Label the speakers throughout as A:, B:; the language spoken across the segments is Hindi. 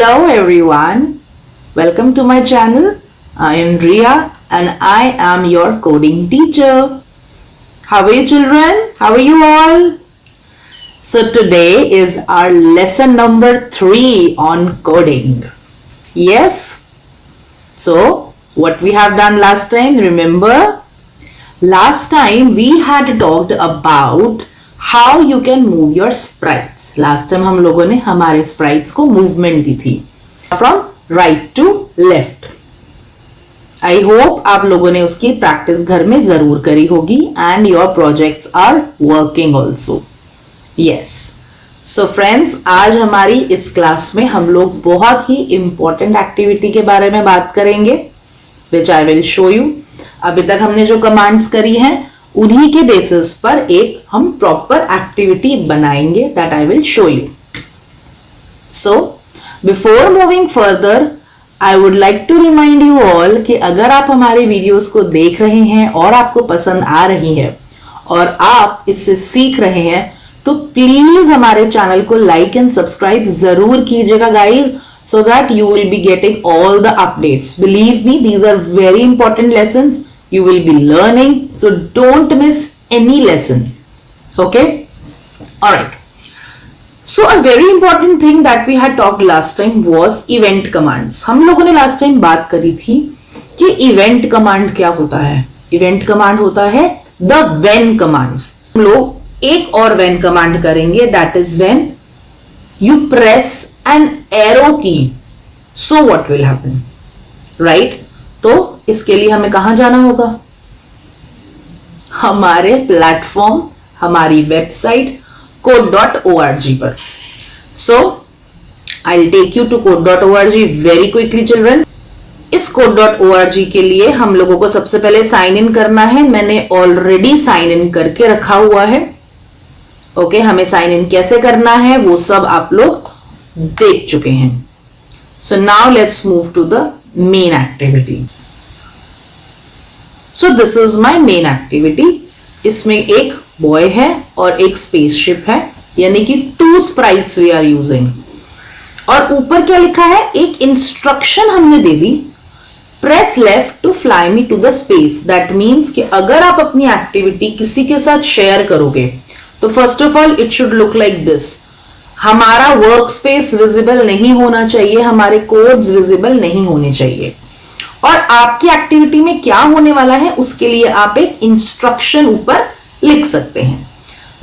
A: Hello everyone, welcome to my channel. I am Riya and I am your coding teacher. How are you children? How are you all? So today is our lesson number 3 on coding. Yes? So what we have done last time, remember? Last time we had talked about how you can move your sprites. Last time हम लोगों ने हमारे sprites को movement दी थी from right to left. I hope आप लोगों ने उसकी प्रैक्टिस घर में जरूर करी होगी and your projects are working also. Yes. So friends, आज हमारी इस क्लास में हम लोग बहुत ही important activity के बारे में बात करेंगे which I will show you. अभी तक हमने जो कमांड्स करी हैं उन्हीं के बेसिस पर एक हम प्रॉपर एक्टिविटी बनाएंगे that I will show you. So before moving further I would like to remind you all कि अगर आप हमारे वीडियोस को देख रहे हैं और आपको पसंद आ रही है और आप इससे सीख रहे हैं तो प्लीज हमारे चैनल को लाइक एंड सब्सक्राइब जरूर कीजिएगा guys, so that you will be getting all the updates. Believe me, these are very important lessons you will be learning, so don't miss any lesson. Okay? Alright. So a very important thing that we had talked last time was event commands. हम लोगों ने last time बात करी थी कि event command क्या होता है. Event command होता है the when commands. हम लोग एक और when command करेंगे, that is when you press an arrow key. So what will happen? Right? तो इसके लिए हमें कहां जाना होगा? हमारे प्लेटफॉर्म, हमारी वेबसाइट code.org पर. So I'll take you to code.org very quickly children. इस code.org के लिए हम लोगों को सबसे पहले साइन इन करना है. मैंने ऑलरेडी साइन इन करके रखा हुआ है. ओके, हमें साइन इन कैसे करना है वो सब आप लोग देख चुके हैं. So now let's move to the main activity. So this is my main activity. इसमें एक बॉय है और एक स्पेसशिप है, यानी कि 2 sprites we are using. और ऊपर क्या लिखा है? एक इंस्ट्रक्शन हमने दे दी, press left to fly me to the space. That means कि अगर आप अपनी एक्टिविटी किसी के साथ शेयर करोगे तो first of all it should look like this. हमारा वर्क स्पेस विजिबल नहीं होना चाहिए, हमारे कोड्स विजिबल नहीं होने चाहिए. और आपकी एक्टिविटी में क्या होने वाला है उसके लिए आप एक इंस्ट्रक्शन ऊपर लिख सकते हैं.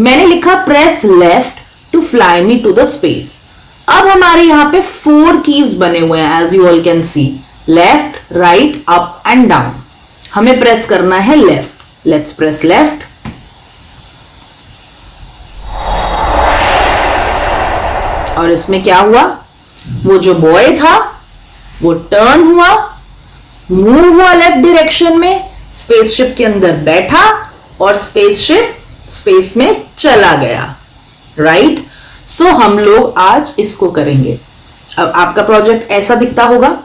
A: मैंने लिखा press left to fly me to the space. अब हमारे यहां पे 4 कीज बने हुए हैं as you all can see, left, right, up and down. हमें प्रेस करना है लेफ्ट. Let's press left. और इसमें क्या हुआ? वो जो बॉय था वो टर्न हुआ, मूव हुआ लेफ्ट डायरेक्शन में, स्पेसशिप के अंदर बैठा और स्पेसशिप स्पेस में चला गया. राइट? सो हम लोग आज इसको करेंगे. अब आपका प्रोजेक्ट ऐसा दिखता होगा.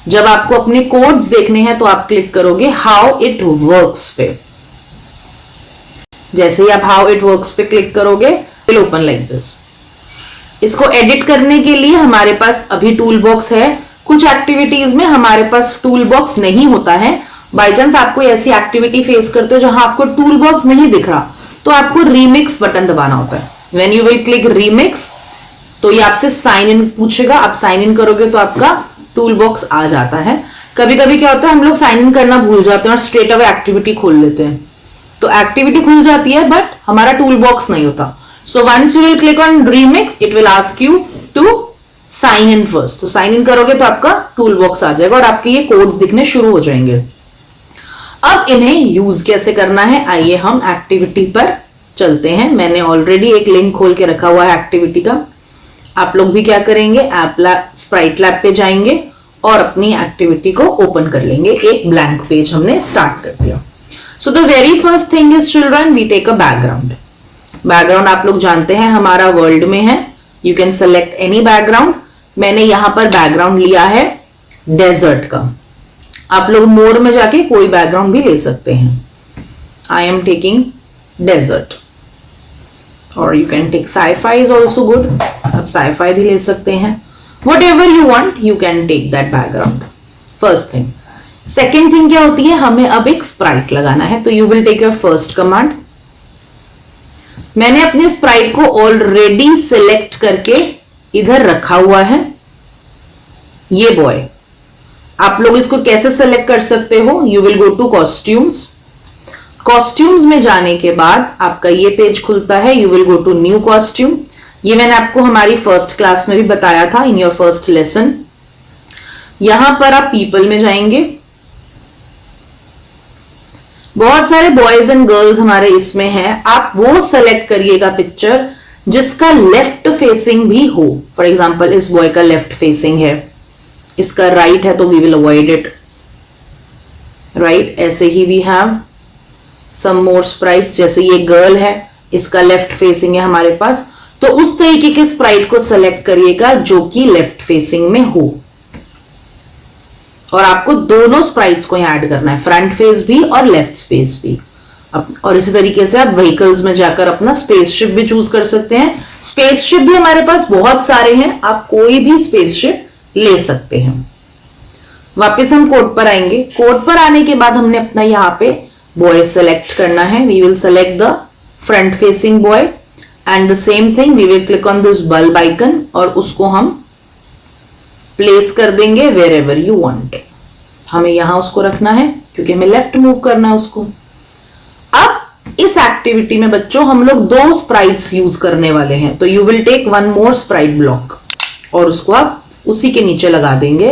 A: जब आपको अपने कोड्स देखने हैं तो आप क्लिक करोगे हाउ इट वर्क्स पे. जैसे ही आप हाउ इट वर्क्स पे क्लिक करोगे विल ओपन लाइक दिस. इसको एडिट करने के लिए हमारे पास अभी टूल बॉक्स है. कुछ एक्टिविटीज में हमारे पास टूल बॉक्स नहीं होता है. बाय चांस आपको ऐसी एक्टिविटी फेस करते हो जहां आपको टूल बॉक्स नहीं दिख रहा तो आपको रीमिक्स बटन दबाना होता है. When you will click remix तो ये आपसे साइन इन पूछेगा. आप साइन इन करोगे तो आपका टूल बॉक्स आ जाता है. कभी कभी क्या होता है हम लोग साइन इन करना भूल जाते हैं और स्ट्रेट अवे एक्टिविटी खोल लेते हैं, तो एक्टिविटी खुल जाती है बट हमारा टूल बॉक्स नहीं होता. So once you will click on remix, it will ask you to sign in first. तो साइन इन करोगे तो आपका टूल बॉक्स आ जाएगा और आपके ये कोड्स दिखने शुरू हो जाएंगे. अब इन्हें यूज कैसे करना है, आइए हम एक्टिविटी पर चलते हैं. मैंने ऑलरेडी एक लिंक खोल के रखा हुआ है एक्टिविटी का. आप लोग भी क्या करेंगे, स्प्राइट लैब पे जाएंगे और अपनी एक्टिविटी को ओपन कर लेंगे. एक ब्लैंक पेज हमने स्टार्ट कर दिया. So the very first thing is children, we take a background. Background आप लोग जानते हैं हमारा वर्ल्ड में है. You can select any background. मैंने यहां पर बैकग्राउंड लिया है डेजर्ट का. आप लोग मोड में जाके कोई बैकग्राउंड भी ले सकते हैं. I am taking desert. और you can take scifi is also good. आप साईफाई भी ले सकते हैं. Whatever you want, you can take that background. First thing. Second thing क्या होती है, हमें अब एक स्प्राइट लगाना है, तो you will take your first command. मैंने अपने स्प्राइट को ऑलरेडी सिलेक्ट करके इधर रखा हुआ है, ये बॉय. आप लोग इसको कैसे सेलेक्ट कर सकते हो, you will go to costumes. Costumes में जाने के बाद आपका ये पेज खुलता है, you will go to new costume. ये मैंने आपको हमारी फर्स्ट क्लास में भी बताया था, इन योर फर्स्ट लेसन. यहां पर आप पीपल में जाएंगे. बहुत सारे बॉयज एंड गर्ल्स हमारे इसमें हैं, आप वो सेलेक्ट करिएगा पिक्चर जिसका लेफ्ट फेसिंग भी हो. फॉर एग्जाम्पल इस बॉय का लेफ्ट फेसिंग है, इसका राइट है, तो we will avoid it. Right, ऐसे ही we have some more sprites. जैसे ये गर्ल है, इसका लेफ्ट फेसिंग है हमारे पास, तो उस तरीके के स्प्राइट को सेलेक्ट करिएगा जो कि लेफ्ट फेसिंग में हो. और आपको दोनों स्प्राइट्स को यहां ऐड करना है, फ्रंट फेस भी और लेफ्ट फेस भी. और इसी तरीके से आप व्हीकल्स में जाकर अपना स्पेसशिप भी चूज कर सकते हैं. स्पेसशिप भी हमारे पास बहुत सारे हैं, आप कोई भी स्पेसशिप ले सकते हैं. वापस हम कोड पर आएंगे. कोड पर आने के बाद हमने अपना यहाँ पे बॉय सेलेक्ट करना है. We will select the front facing boy and the same thing we will click on this bulb icon और उसको हम प्लेस कर देंगे वेर एवर यू वांट. हमें यहां उसको रखना है क्योंकि हमें लेफ्ट मूव करना है उसको. अब इस एक्टिविटी में बच्चों हम लोग दो स्प्राइट्स यूज करने वाले हैं, तो you will take one more sprite block और उसको आप उसी के नीचे लगा देंगे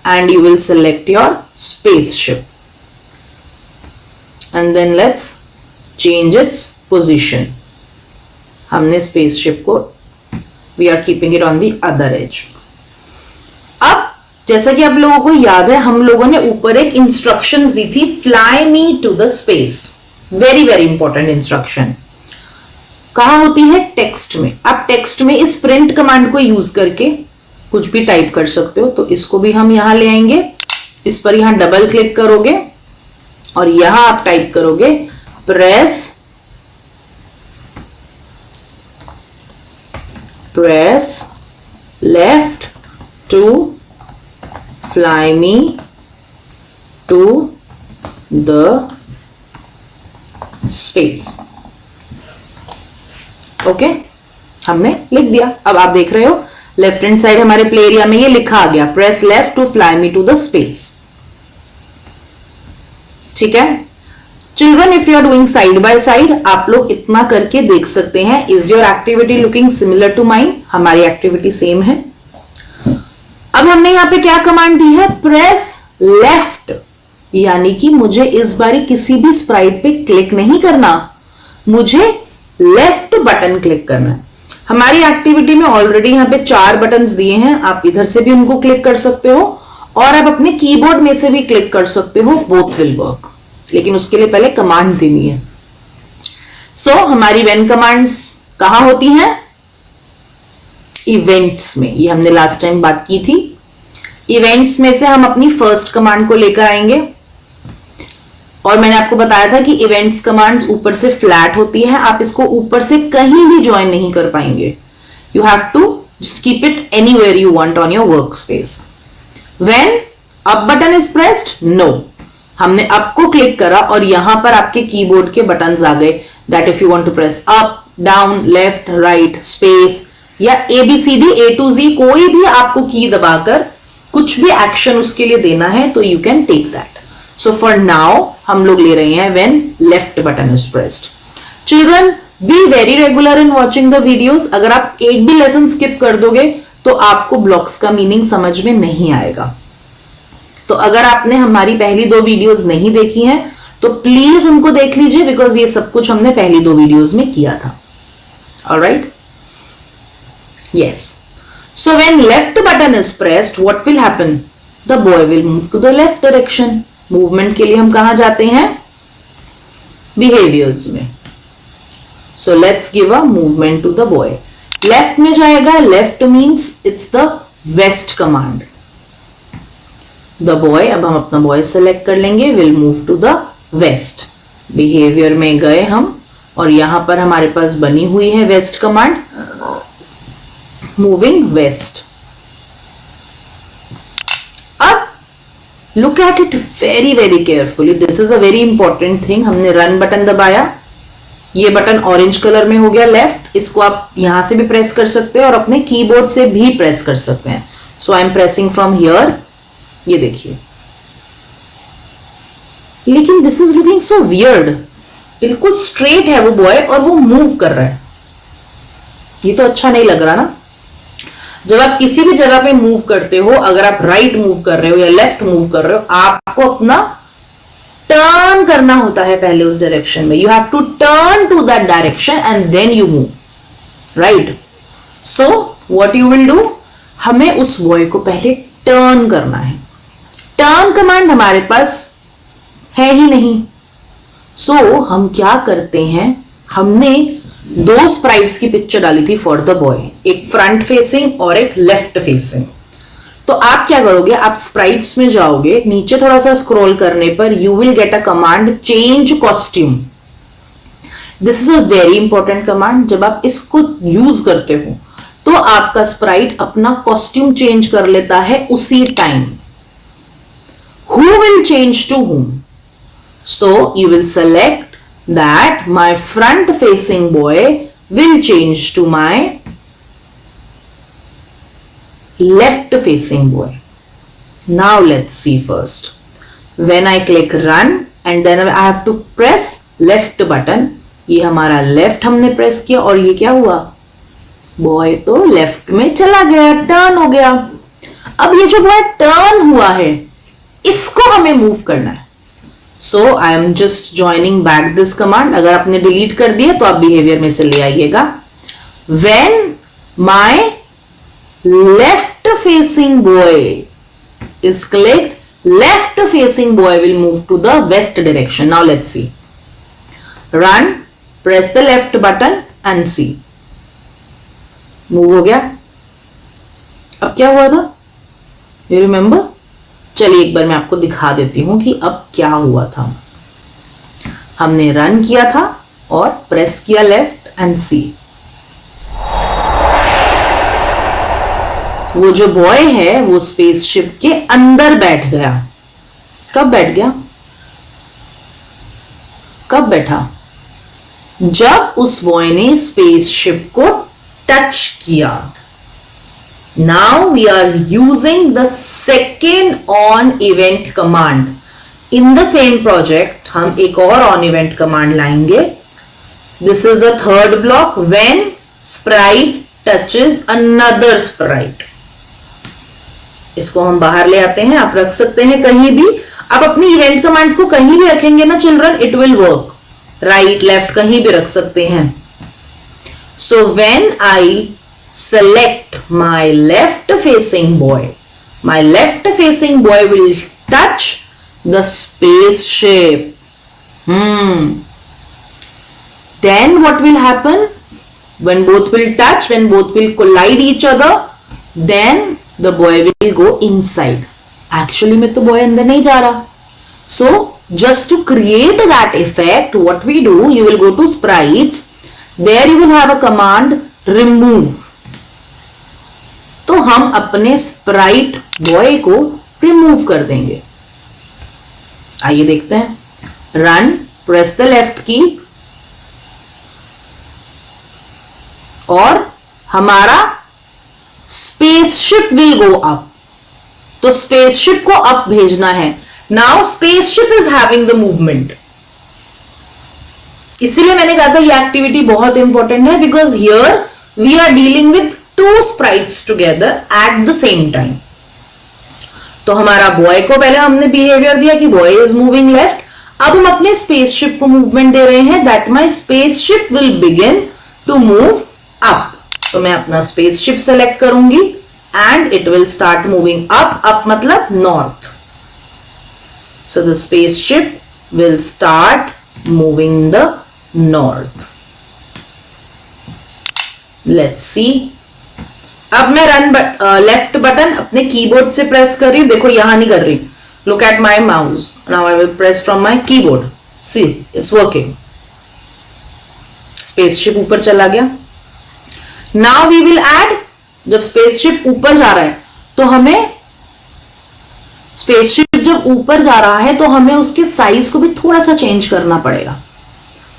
A: and you will select your spaceship and then let's change its position. हमने स्पेसशिप को we are keeping it on the other edge. अब जैसा कि आप लोगों को याद है, हम लोगों ने ऊपर एक इंस्ट्रक्शंस दी थी, fly me to the space. Very very important instruction. कहां होती है, टेक्स्ट में. आप टेक्स्ट में इस प्रिंट कमांड को यूज करके कुछ भी टाइप कर सकते हो, तो इसको भी हम यहां ले आएंगे. इस पर यहां डबल क्लिक करोगे और यहां आप टाइप करोगे press left to fly me to the space. Okay, हमने लिख दिया. अब आप देख रहे हो लेफ्ट हैंड साइड हमारे प्ले एरिया में ये लिखा आ गया, press left to fly me to the space. ठीक है children, if you are doing side by side, आप लोग इतना करके देख सकते हैं. Is your activity looking similar to mine? हमारी एक्टिविटी सेम है. अब हमने यहां पे क्या कमांड दी है, प्रेस लेफ्ट, यानी कि मुझे इस बारी किसी भी स्प्राइट पे क्लिक नहीं करना, मुझे लेफ्ट बटन क्लिक करना है. हमारी एक्टिविटी में ऑलरेडी यहां पे 4 बटन्स दिए हैं, आप इधर से भी उनको क्लिक कर सकते हो और आप अपने कीबोर्ड में से भी क्लिक कर सकते हो, बोथ विल वर्क. लेकिन उसके लिए पहले कमांड देनी है. सो हमारी वेन कमांड्स कहां होती हैं, इवेंट्स में. ये हमने लास्ट टाइम बात की थी. इवेंट्स में से हम अपनी फर्स्ट कमांड को लेकर आएंगे और मैंने आपको बताया था कि इवेंट्स कमांड्स ऊपर से फ्लैट होती है, आप इसको ऊपर से कहीं भी ज्वाइन नहीं कर पाएंगे. You have to just keep it anywhere you want on your work space. When up button is pressed, no, हमने अप को क्लिक करा और यहां पर आपके कीबोर्ड के बटन्स आ गए. That if you want to press up, down, left, right, space या ABCD A to Z, कोई भी आपको की दबाकर कुछ भी एक्शन उसके लिए देना है तो you can take that. So for now हम लोग ले रहे हैं when left button is pressed. Children, be very regular in watching the videos. अगर आप एक भी लेसन स्किप कर दोगे तो आपको ब्लॉक्स का मीनिंग समझ में नहीं आएगा. तो अगर आपने हमारी पहली 2 वीडियोस नहीं देखी हैं तो प्लीज उनको देख लीजिए, बिकॉज ये सब कुछ हमने पहली 2 वीडियोस में किया था. Alright, yes. So when left button is pressed, what will happen, the boy will move to the left direction. Movement के लिए हम कहां जाते हैं, बिहेवियर्स में. So let's give a movement to the boy. Left में जाएगा, left means it's the west command. The boy, अब हम अपना बॉय सेलेक्ट कर लेंगे, will move to the west. Behaviour में गए हम और यहां पर हमारे पास बनी हुई है west command, moving west. Look at it very very carefully, this is a very important thing. हमने रन बटन दबाया, ये बटन ऑरेंज कलर में हो गया लेफ्ट, इसको आप यहां से भी प्रेस कर सकते हैं और अपने कीबोर्ड से भी प्रेस कर सकते हैं। So I am pressing from here, ये देखिए, लेकिन this is looking so weird, बिल्कुल स्ट्रेट है वो बॉय और वो मूव कर रहा है, ये तो अच्छा नहीं लग रहा ना। जब आप किसी भी जगह पे मूव करते हो, अगर आप राइट मूव कर रहे हो या लेफ्ट मूव कर रहे हो, आपको अपना टर्न करना होता है पहले उस डायरेक्शन में। You have to turn to that direction and then you move, right. So what you will do, हमें उस बॉय को पहले टर्न करना है। टर्न कमांड हमारे पास है ही नहीं, सो हम क्या करते हैं, हमने दो स्प्राइट्स की पिक्चर डाली थी फॉर द बॉय, एक फ्रंट फेसिंग और एक लेफ्ट फेसिंग। तो आप क्या करोगे, आप स्प्राइट्स में जाओगे, नीचे थोड़ा सा स्क्रॉल करने पर you will get a command change costume. This is a very important command. जब आप इसको यूज करते हो तो आपका स्प्राइट अपना कॉस्ट्यूम चेंज कर लेता है उसी time. Who will change to whom? So you will select that my front facing boy will change to my left facing boy. Now let's see first. When I click run and then I have to press left button, ये हमारा लेफ्ट हमने प्रेस किया और ये क्या हुआ, बॉय तो लेफ्ट में चला गया, टर्न हो गया। अब ये जो बॉय टर्न हुआ है इसको हमें मूव करना है। So I am just joining back this command. अगर आपने डिलीट कर दिया तो आप बिहेवियर में से ले आइएगा। When my left facing boy is clicked, left facing boy will move to the west direction. Now let's see, run, press the left button and see, move हो गया। अब क्या हुआ था, यू रिमेंबर? चलिए एक बार मैं आपको दिखा देती हूं कि अब क्या हुआ था। हमने रन किया था और प्रेस किया लेफ्ट एंड सी, वो जो बॉय है वो स्पेसशिप के अंदर बैठ गया। कब बैठ गया, कब बैठा, जब उस बॉय ने स्पेसशिप को टच किया। Now we are using the second on event command. In the same project, हम एक और on event command लाएंगे. This is the third block. When sprite touches another sprite. इसको हम बाहर ले आते हैं, आप रख सकते हैं कहीं भी। आप अपनी event commands को कहीं भी रखेंगे ना children, it will work. Right, left कहीं भी रख सकते हैं. So when I select my left facing boy, my left facing boy will touch the spaceship. Then what will happen, when both will touch, when both will collide each other, then the boy will go inside. Actually में तो boy अंदर नहीं जा रहा। So just to create that effect, what we do, you will go to sprites, there you will have a command remove। तो हम अपने स्प्राइट बॉय को रिमूव कर देंगे। आइए देखते हैं, रन, प्रेस द लेफ्ट की और हमारा स्पेसशिप विल गो अप। तो स्पेसशिप को अप भेजना है। Now spaceship is having the movement, इसीलिए मैंने कहा था ये एक्टिविटी बहुत इंपॉर्टेंट है, because here we are dealing with two sprites together at the same time. तो हमारा बॉय को पहले हमने बिहेवियर दिया कि बॉय इज मूविंग लेफ्ट, अब हम अपने स्पेसशिप को मूवमेंट दे रहे हैं, that my spaceship will begin to move up. तो मैं अपना स्पेसशिप सेलेक्ट करूंगी and it will start moving up. Up मतलब north. So the spaceship will start moving the north. Let's see, अब मैं रन लेफ्ट बटन अपने कीबोर्ड से प्रेस कर रही हूं, देखो यहां नहीं कर रही। Look at my mouse, now I will press from my keyboard, see it's working. Spaceship ऊपर चला गया। नाउ वी विल ऐड, जब स्पेसशिप ऊपर जा रहा है तो हमें स्पेसशिप स्पेसशिप जब ऊपर जा रहा है तो हमें उसके साइज को भी थोड़ा सा चेंज करना पड़ेगा,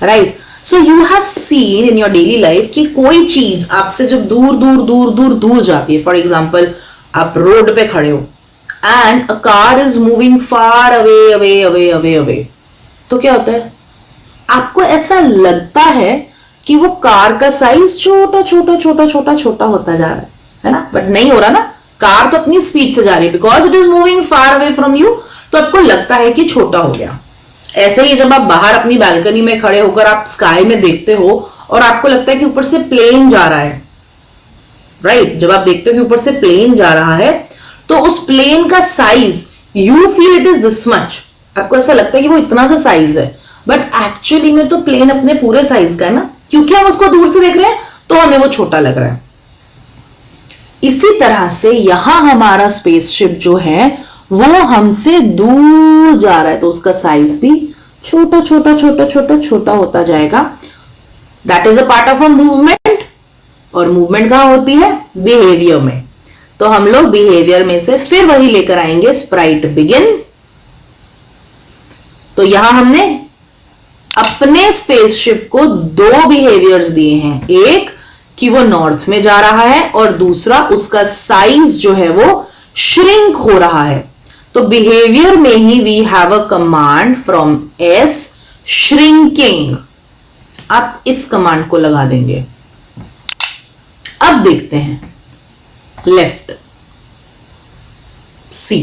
A: right? So you have seen in your daily life कि कोई चीज आपसे जब दूर दूर दूर दूर दूर जाती है, फॉर एग्जाम्पल आप रोड पे खड़े हो and a car is moving far away away away away away, तो क्या होता है? आपको ऐसा लगता है कि वो कार का साइज छोटा छोटा छोटा छोटा छोटा होता जा रहा है ना? बट नहीं हो रहा ना, कार तो अपनी स्पीड से जा रही है, because it is moving far away from you, तो आपको लगता है कि छोटा हो गया। ऐसे ही जब आप बाहर अपनी बालकनी में खड़े होकर आप स्काई में देखते हो और आपको लगता है कि ऊपर से प्लेन जा रहा है, राइट? जब आप देखते हो कि ऊपर से प्लेन जा रहा है तो उस प्लेन का size you feel it is this much, आपको ऐसा लगता है कि वो इतना सा साइज है, बट एक्चुअली में तो प्लेन अपने पूरे साइज का है ना, क्योंकि हम उसको दूर से देख रहे हैं तो हमें वो छोटा लग रहा है। इसी तरह से यहां हमारा स्पेसशिप जो है वो हमसे दूर जा रहा है तो उसका साइज भी छोटा छोटा छोटा छोटा छोटा होता जाएगा। That is a part of a movement, और मूवमेंट कहां होती है? बिहेवियर में। तो हम लोग बिहेवियर में से फिर वही लेकर आएंगे स्प्राइट बिगिन। तो यहां हमने अपने स्पेसशिप को दो बिहेवियर्स दिए हैं, एक कि वो नॉर्थ में जा रहा है और दूसरा उसका साइज जो है वो श्रिंक हो रहा है। तो बिहेवियर में ही we have a command from S, shrinking. आप इस कमांड को लगा देंगे। अब देखते हैं left see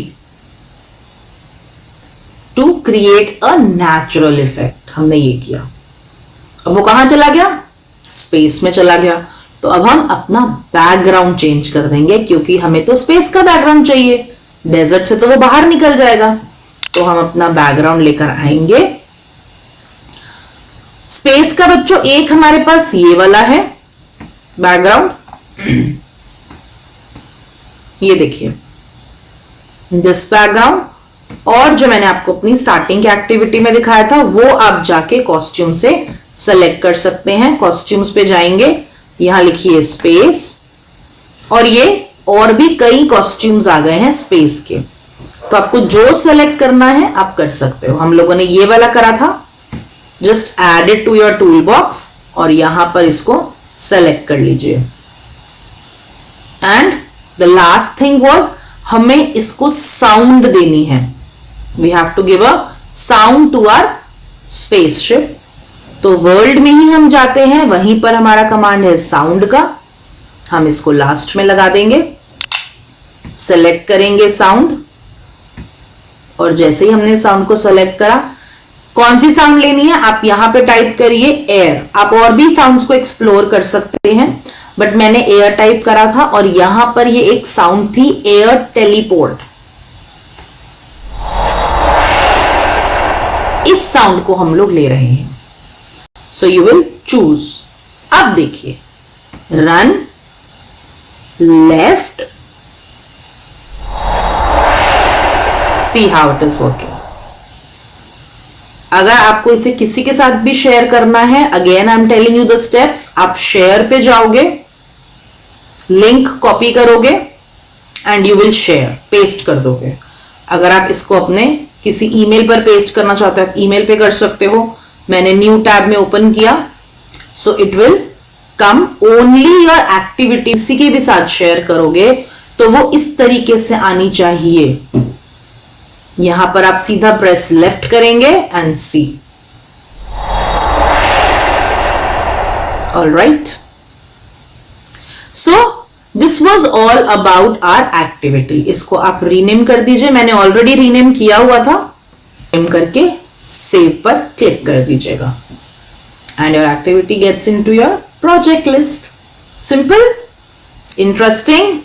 A: to create a natural effect, हमने ये किया। अब वो कहां चला गया? स्पेस में चला गया। तो अब हम अपना बैकग्राउंड चेंज कर देंगे, क्योंकि हमें तो स्पेस का बैकग्राउंड चाहिए, डेजर्ट से तो वो बाहर निकल जाएगा। तो हम अपना बैकग्राउंड लेकर आएंगे। स्पेस का बच्चों एक हमारे पास ये वाला है बैकग्राउंड, ये देखिए दिस बैकग्राउंड, और जो मैंने आपको अपनी स्टार्टिंग की एक्टिविटी में दिखाया था वो आप जाके कॉस्ट्यूम से सेलेक्ट कर सकते हैं। कॉस्ट्यूम्स पे जाएंगे, यहां लिखिए स्पेस, और ये और भी कई कॉस्ट्यूम्स आ गए हैं स्पेस के, तो आपको जो सेलेक्ट करना है आप कर सकते हो। हम लोगों ने ये वाला करा था, just add it to your tool box और यहां पर इसको सेलेक्ट कर लीजिए। And the last thing was, हमें इसको साउंड देनी है। We have to give a sound to our spaceship. तो वर्ल्ड में ही हम जाते हैं, वहीं पर हमारा कमांड है साउंड का, हम इसको लास्ट में लगा देंगे। सेलेक्ट करेंगे साउंड, और जैसे ही हमने साउंड को सेलेक्ट करा, कौन सी साउंड लेनी है आप यहां पे टाइप करिए एयर। आप और भी साउंड्स को एक्सप्लोर कर सकते हैं, बट मैंने एयर टाइप करा था, और यहां पर ये एक साउंड थी एयर टेलीपोर्ट। इस साउंड को हम लोग ले रहे हैं। So you will choose. अब देखिए run, left, see how it is working. अगर आपको इसे किसी के साथ भी शेयर करना है, again I am telling you the steps. आप शेयर पे जाओगे, लिंक कॉपी करोगे and you will share, paste कर दोगे। अगर आप इसको अपने किसी ईमेल पर पेस्ट करना चाहते हो, आप ईमेल पे कर सकते हो। मैंने न्यू टैब में ओपन किया, so it will come only your activity. किसी के भी साथ शेयर करोगे तो वो इस तरीके से आनी चाहिए। यहां पर आप सीधा प्रेस लेफ्ट करेंगे and see. Alright, so this was all about our activity. इसको आप रीनेम कर दीजिए, मैंने ऑलरेडी रीनेम किया हुआ था। रीनेम करके सेव पर क्लिक कर दीजिएगा and your activity gets into your project list. Simple, interesting.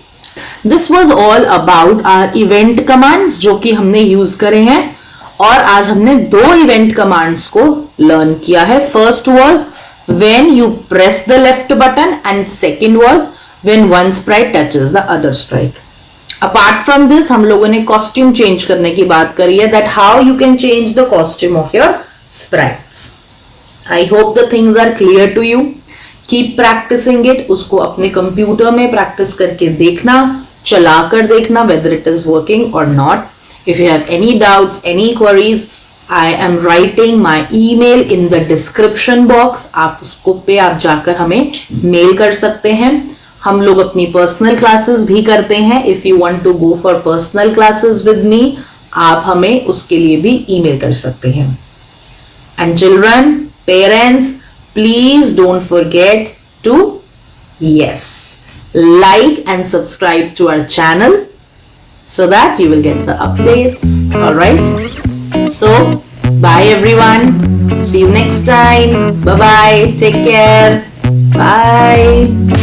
A: This was all about our event commands जो कि हमने यूज करे हैं, और आज हमने दो इवेंट कमांड्स को लर्न किया है। First was when you press the left button and second was when one sprite touches the other sprite. Apart from this, हम लोगों ने costume change करने की बात करी है, that how you can change the costume of your sprites. I hope the things are clear to you. Keep practicing it. उसको अपने कंप्यूटर में प्रैक्टिस करके देखना, चलाकर देखना whether it is working or not. If you have any doubts, any queries, I am writing my email in the description box. आप उसको पे आप जाकर हमें मेल कर सकते हैं. हम लोग अपनी पर्सनल क्लासेस भी करते हैं. If you want to go for personal classes with me, आप हमें उसके लिए भी ईमेल कर सकते हैं. And children, parents, please don't forget to like and subscribe to our channel so that you will get the updates. All right, so bye everyone, see you next time. Bye bye, take care, bye.